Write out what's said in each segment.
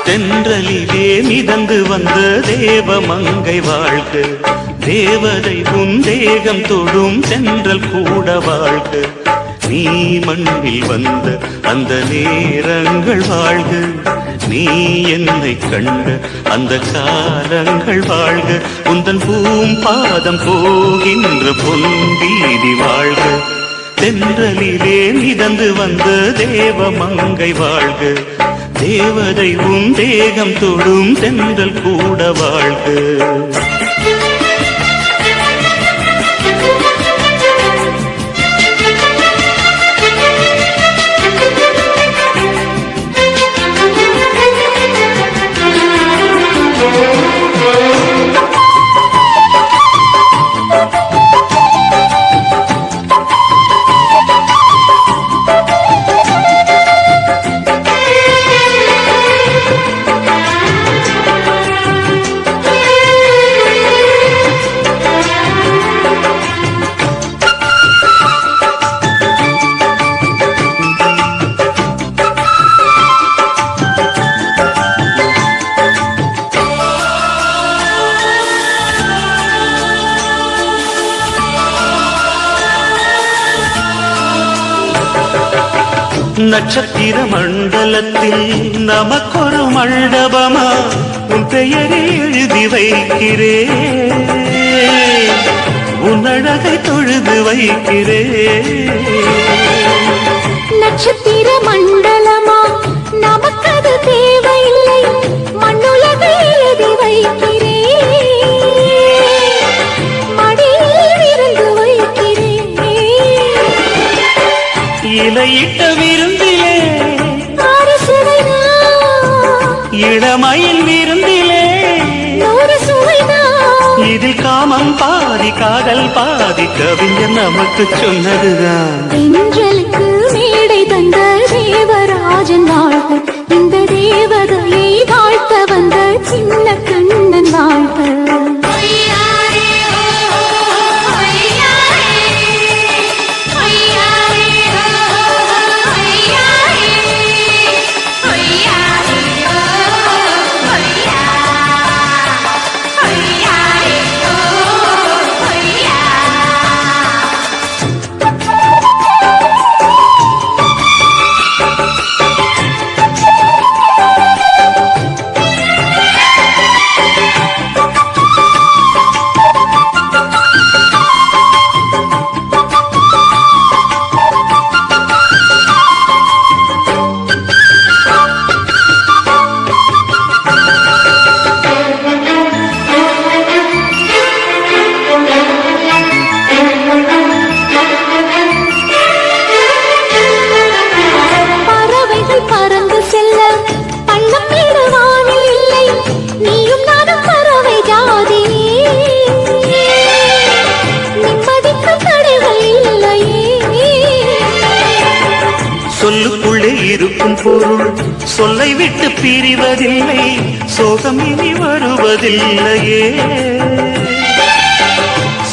தென்றலிலே மிதந்து வந்த தேவமங்கை வாழ்க, தேவதை உன் தேகம் தொடும் தென்றல் கூட வாழ்க. நீ மண்ணில் வந்த அந்த நேரங்கள் வாழ்க, நீ என்னை கண்ட அந்த காலங்கள் வாழ்க. உந்தன் பூம்பாதம் போகின்ற பொன் வீதி வாழ்க. தென்றலிலே மிதந்து வந்த தேவமங்கை வாழ்க, தேவதை உன் தேகம் தொடும் தென்றல் கூட வாழ்க. நட்சத்திர மண்டலத்தில் நமக்கொரு மண்டபமா உன் பெயரை எழுதி வைக்கிறேன், உன் அழகை தொழுது வைக்கிறேன். நட்சத்திர மண்டலமா நமக்கது தேவையில்லை, மண்ணுலகை எழுதி வைக்கிறேன், மடியில் இருந்து வைக்கிறேன். இலையிட்ட விருந்திலே இளமயில் விருந்திலே இதில் காமம் பாதி காதல் பாதி கவிஞர் நமக்கு சொன்னதுதான். தென்றலுக்கு மேடை தந்த தேவராஜன் வாழ்க, இந்த தேவதையை வாழ்த்த வந்த சின்ன கண்ணன் வாழ்க. சொல்லுக்குள்ளே இருக்கும் பொருள் சொல்லை விட்டு பிரிவதில்லை, சோகம் இனி வருவதில்லையே,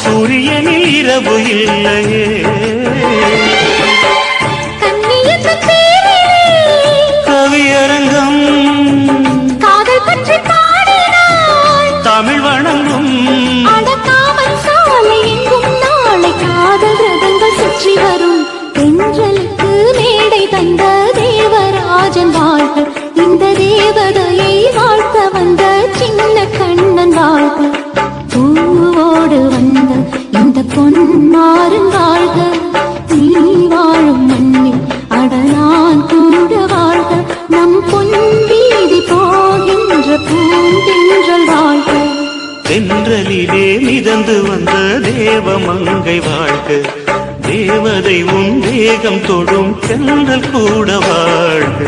சூரியனில் இரவு இல்லையே. கவியரங்கம் காதல் பற்றி பாடினாள், தமிழ் வணங்கும் அடக்காமல் சாலை எங்கும் நாளை காதல் ரதங்கள் சுற்றி வரும். தென்றலுக்கு மேடை தந்த தேவராஜன் வாழ்க, இந்த தேவதையை வாழ்த்த வந்த சின்ன கண்ணன் வாழ்க. பூவோடு வந்த இந்த பொன்மாறன் வாழ்க, நீ வாழும் மண்ணில் அடலான் கூட வாழ்க. நம் பொன் வீதி போகின்ற பூந்தென்றல் வாழ்க. தென்றலிலே மிதந்து வந்த தேவமங்கை வாழ்க, தேவதை உன் தேகம் தொடும் தென்றல் கூட வாழ்க.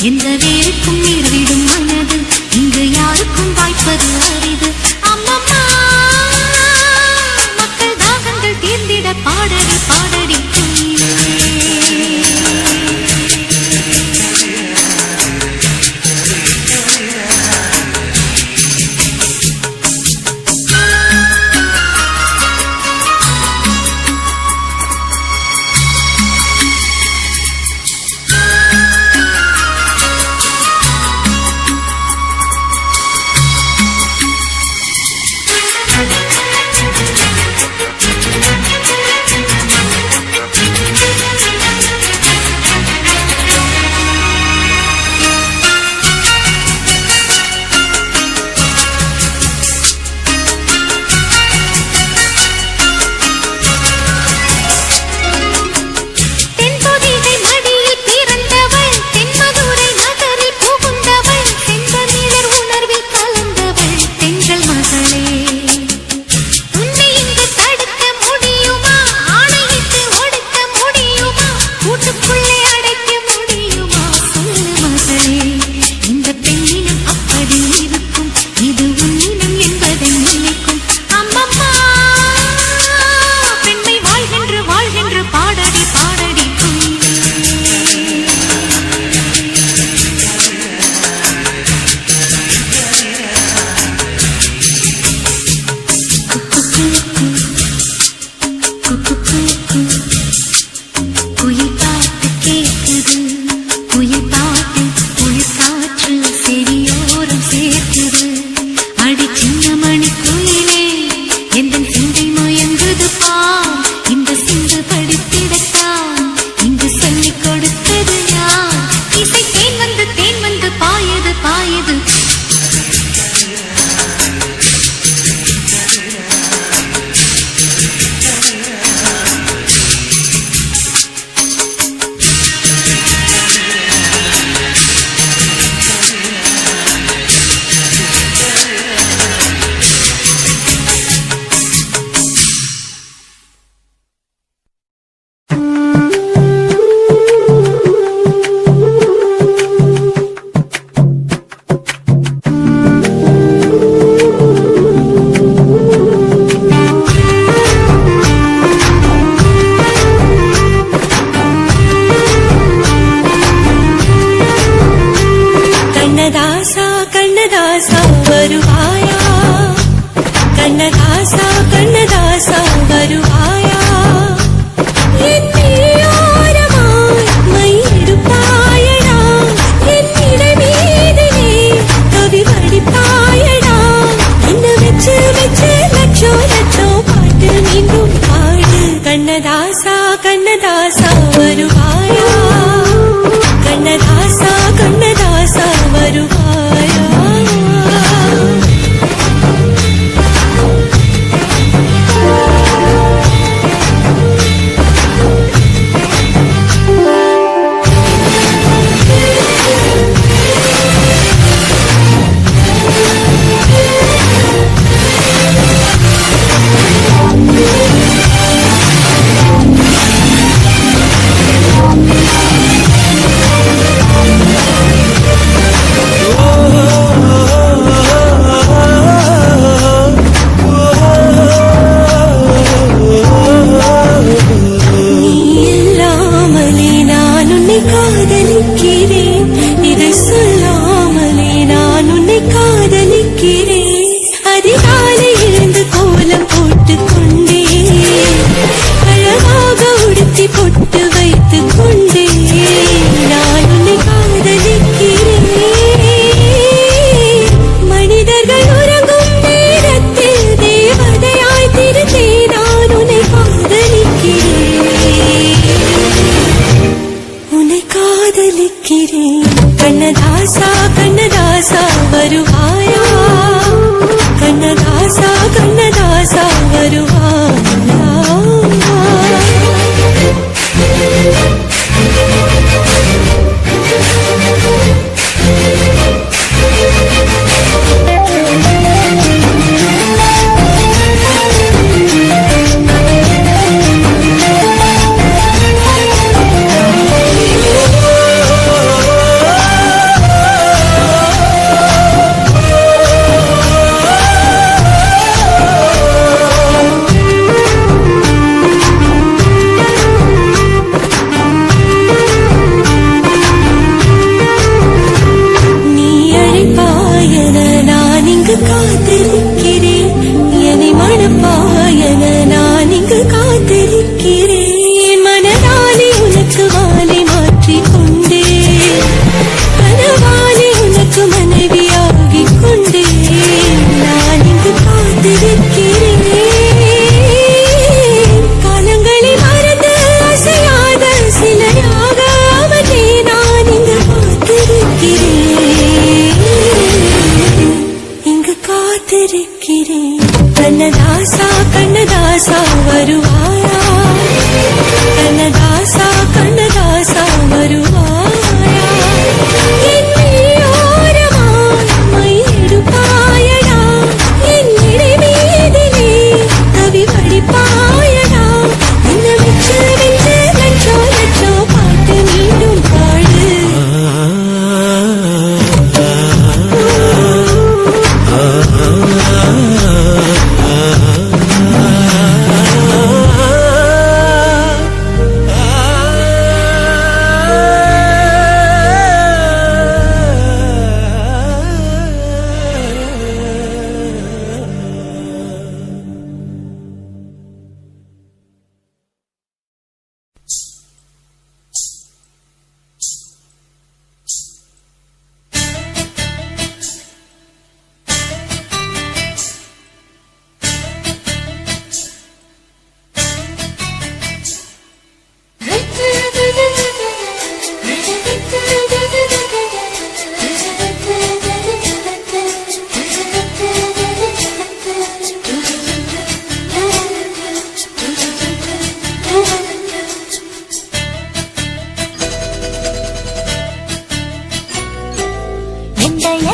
எந்த வேருக்கும் நீர் விடும் மனது இங்கு யாருக்கும் வாய்ப்பது அரிது. அம்மம்மா மக்கள் தாகங்கள் தீர்ந்திட பாடடி பாடடி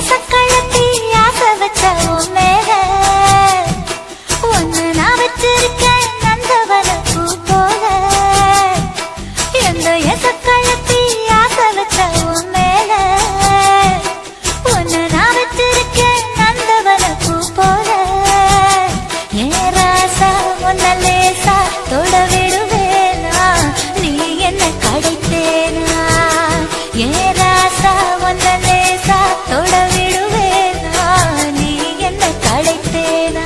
எசக்கழத்தி ஆசை வச்ச உன் மேல ஒன்னு நான் வச்சிருக்கேன் நந்தவன பூ போல. எந்த எசக்கழத்தி ஆசை வச்ச உன் மேல ஒன்னு நான் வச்சிருக்கேன் நந்தவன பூ போல. ஏன் ராசா உன்ன லேசா தொட விடுவேனா நீ என்ன கடைத்தேனா. ஏன் ராசா உன்ன லேசா தொட விடுவேனா நீ என்ன கடைத்தேனா.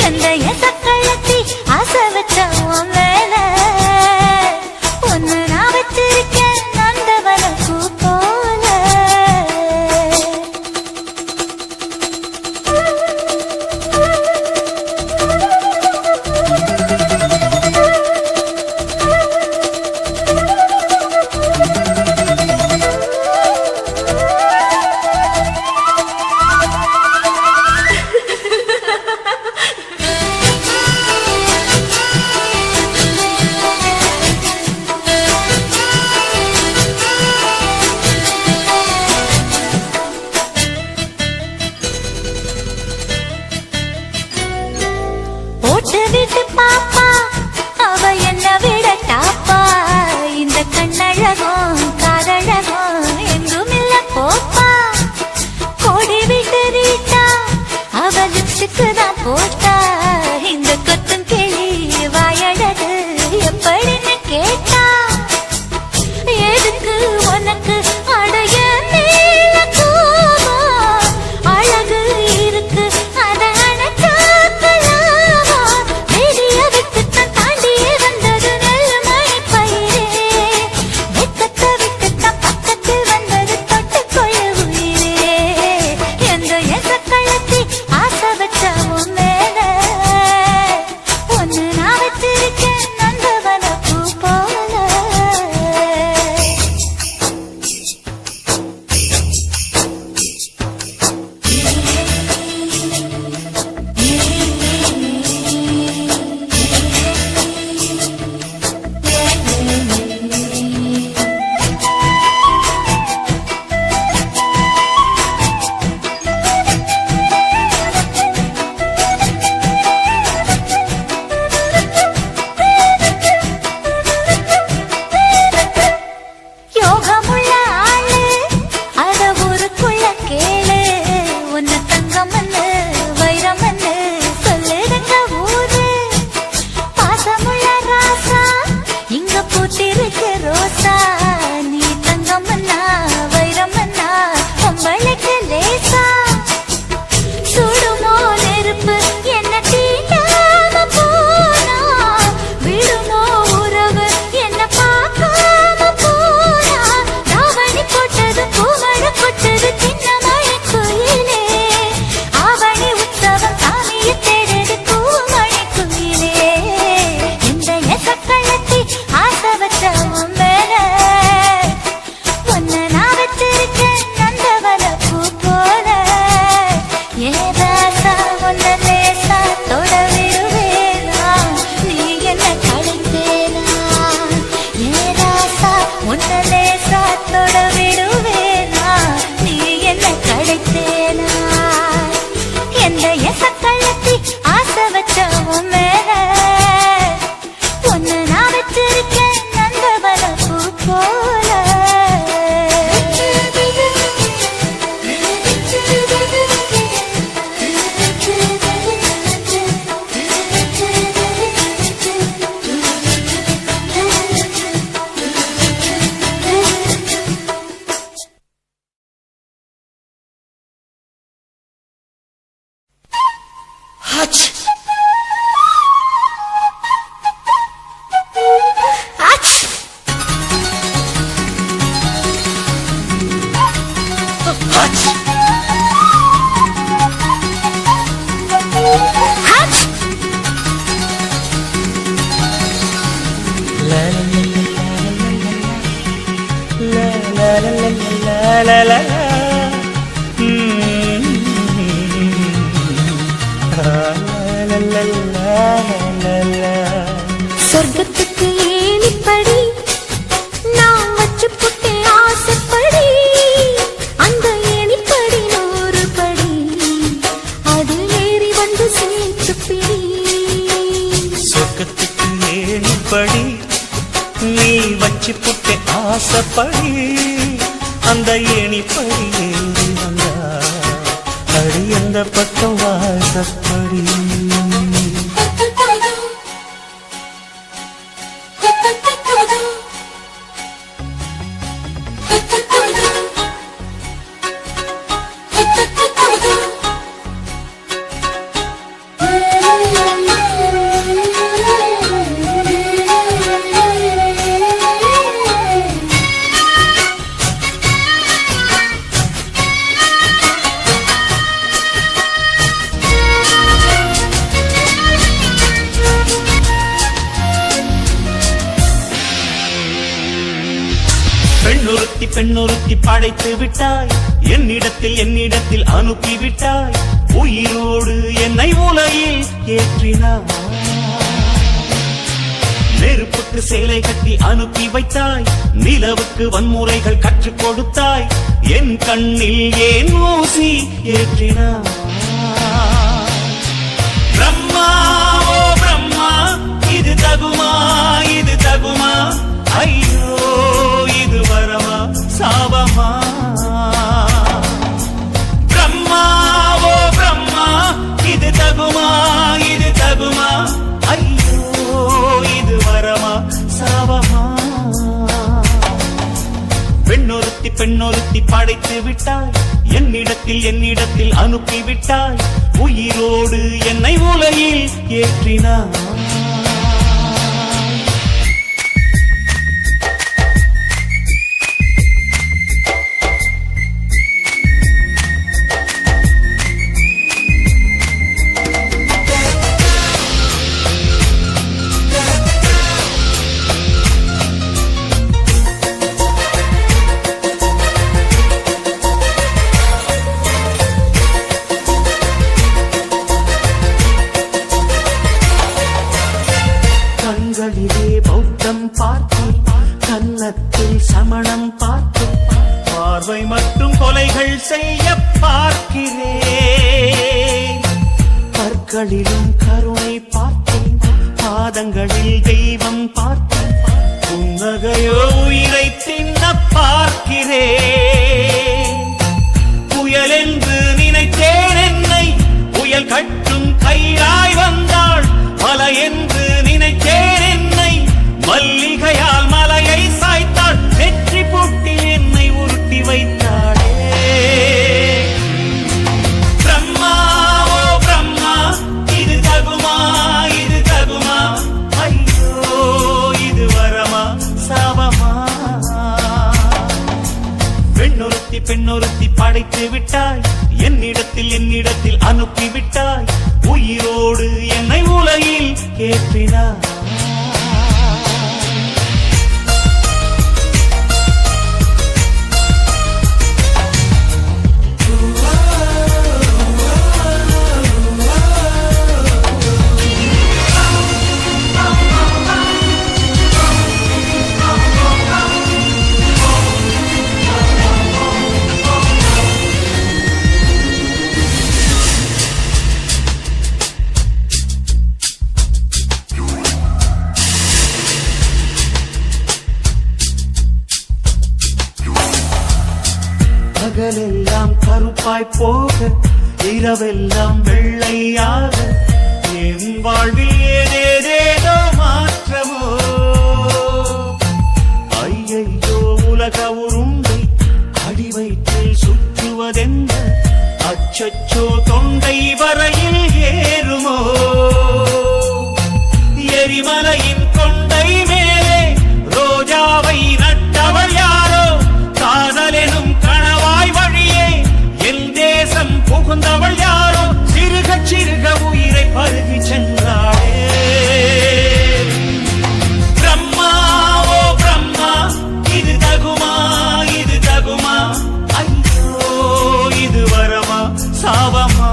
எந்த எசக்கழத்தி ஆசை வச்ச உன் மேல ஒன்னு நான் வச்சிருக்கேன் நந்தவன பூ போல. போட்டு விட்டு பாப்பா அவ என்ன விட டாப்பா. இந்த கண்ணழகும் காதழகும் எங்கும் இல்ல போப்பா. கோடி விட்டு ரீட்டா அவ லிப்ஸ்டிக்கு தான் போட்டா. இந்த கொத்தும் கிளி வாயழகு எப்படின்னு கேட்டா. எதுக்கு உனக்கு அடைய மேல கோவம் அழகு இருக்கு அத அணைச்சாக்கலாமா. வெளிய விட்டுத்தான் தாண்டியே வந்தது நெல் மழை பயிரே. வெக்கத்தை விட்டுத்தான் பக்கத்தில் வந்தது தொட்டுக்கொள்ள உயிரே. எந்த எசக்கழத்தி ஆசை வச்ச உன் மேல ஒன்னு நான் வச்சிருக்கேன் நந்தவன பூ போல. யோகமுள்ள ஆளு அத ஊருக்குள்ள கேளு. உன்ன தங்கமன்னு வைரமன்னு சொல்லுதுங்க ஊரு. பாசமுள்ள ராசா இங்க பூத்திருக்கு ரோசா. நீ தங்கமன்னா வைரமன்னா பொம்பளைக்கு லேசா. சுடுமோ நெருப்பு என்ன தீண்டாம போனா. விடுமோ உறவு என்ன பார்க்காம போனா. ராவணி போட்டது பூமழை கொட்டது சின்ன மழை குயிலே. ஆவணி உற்சவம் சாமியை தேடுது பூமழை குயிலே. இந்த எசக்கழத்தி ஆசை வச்ச உன் மேல ஒன்னு நான் வச்சிருக்கேன் நந்தவன பூ போல. ஏன் ராசா உன்ன லேசா தொட விடுவேனா நீ என்ன கடைத்தேனா. ஏன் ராசா உன்ன லேசா தொட விடுவேனா நீ என்ன கடைத்தேனா. எந்த எசக்கழத்தி ஆசை வச்ச உன் மேல ஒன்னு நான் வச்சிருக்கேன் நந்தவன பூ போல. ஹச் ஆச்! ஹச் ஆச்! la la la la la la la. சொர்க்கத்துக்கு ஏணிப்படி நான் வச்சு புட்டேன் ஆசைப்படி. அந்த ஏணி வாசப்படி அந்த ஏணிப்படி ஏறி வந்தா அடி அந்த பக்கம் வாசப்படி பெண்ணொருத்தி படைத்து விட்டாய் என்னிடத்தில் அனுப்பி விட்டாய் உயிரோடு என்னை உலகில் ஏற்றினாய் நெருப்புக்கு சேலை கட்டி அனுப்பி வைத்தாய் நிலவுக்கு வன்முறைகள் கற்றுக் கொடுத்தாய் என் கண்ணில் ஏன் ஊசி ஏற்றினாய் பிரம்மா ஓ பிரம்மா இது தகுமா ஐயோ இது வரமா சாபமா பிரம்மா ஓ பிரம்மா இது தகுமா ஐயோ இது வரமா சாபமா பெண்ணொருத்தி படைத்து விட்டாய் என்னிடத்தில் அனுப்பி விட்டாய் உயிரோடு என்னை உலகில் ஏற்றினாய் கண்களிலே பௌத்தம் பார்த்தேன் கன்னத்தில் சமணம் பார்த்தேன் பார்வை மட்டும் கொலைகள் செய்ய பார்க்கிறேன் பற்களிலும் கருணை பார்த்தேன் பாதங்களில் தெய்வம் பார்த்தேன் புன்னகையோ உயிரை தின்ன பார்க்கிறேன் புயல் என்று நினைத்தேன் என்னை புயல் கட்டும் கையாய் வந்தாள் மலை என்று நினைத்தேன் என்னை மல்லிகையால் மலையை சாய்த்தாள் வெற்றி போட்டில் என்னை உருட்டி வைத்தாளே பிரம்மா ஓ பிரம்மா இது தகுமா ஐயோ இது வரமா சாபமா பெண்ணொருத்தி படைத்து விட்டாய் என்னிடத்தில் அனுப்பி விட்டாய் உயிரோடு என்னை உலகில் ஏற்றினாய் பகலெல்லாம் கருப்பாய் போக இரவெல்லாம் வெள்ளையாக என் வாழ்வில் ஏதேதேதோ மாற்றமோ ஐயையோ உலக உருண்டை அடி வயிற்றில் சுற்றுவதென்ன அச்சச்சோ தொண்டை வரையில் ஏறுமோ எரிமலையின் கொண்டை மேலே ரோஜாவை நட்டவள் யாரோ காதலெனும் கணவாய் வழியே என் தேசம் புகுந்தவள் யாரோ சிறுக உயிரை பருகி சென்றாளே பிரம்மா ஓ பிரம்மா இது தகுமா ஐயோ இது வரமா சாபமா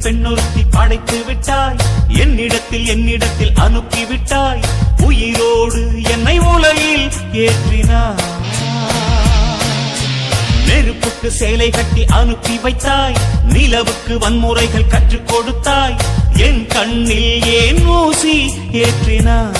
பெண்ணொருத்தி படைத்து விட்டாய் என்னிடத்தில் அனுப்பி விட்டாய் உயிரோடு என்னை உலகில் ஏற்றினாய் நெருப்புக்கு சேலை கட்டி அனுப்பி வைத்தாய் நிலவுக்கு வன்முறைகள் கற்றுக் கொடுத்தாய் என் கண்ணில் ஏன் ஊசி ஏற்றினாய்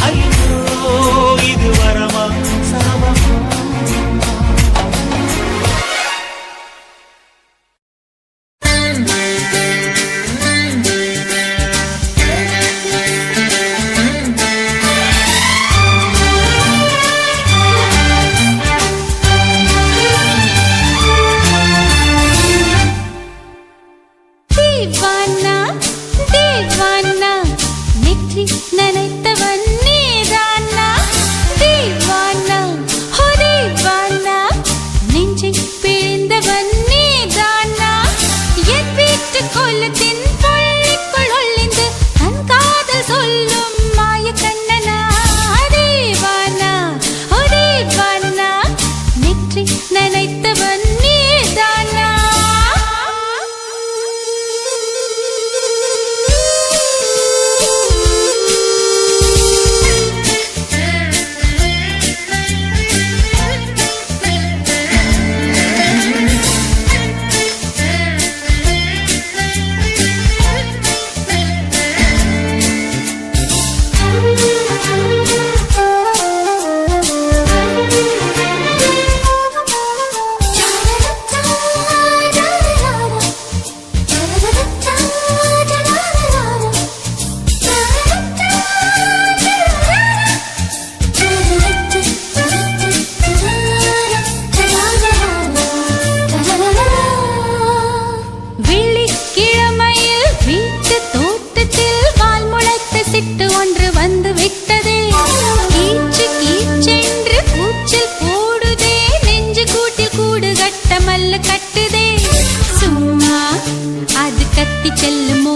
ஐயோ இது வரமா சாபமா? தேவானா தேவானா நெற்றி நனைத்தவன் நீதானா தேவானா ஹோ தேவானா நெஞ்சை பிழிந்தவன் நீதானா என் வீட்டு கோலத்தின் பள்ளிக்குள் ஒளிந்து தன் காதல் சொல்லும் மாய கண்ணனா தேவானா ஹோ தேவானா நெற்றி நனைத்தவன் நீதானா வெள்ளிக்கிழமையில் வீட்டு தோட்டத்தில் வால் முளைத்த சிட்டு ஒன்று வந்து விட்டதே கீச்சு கீச்சென்று கூச்சல் போடுதே நெஞ்சு கூட்டில் கூடு கட்ட மல்ல கட்டுதே சும்மா அது கத்தி செல்லுமோ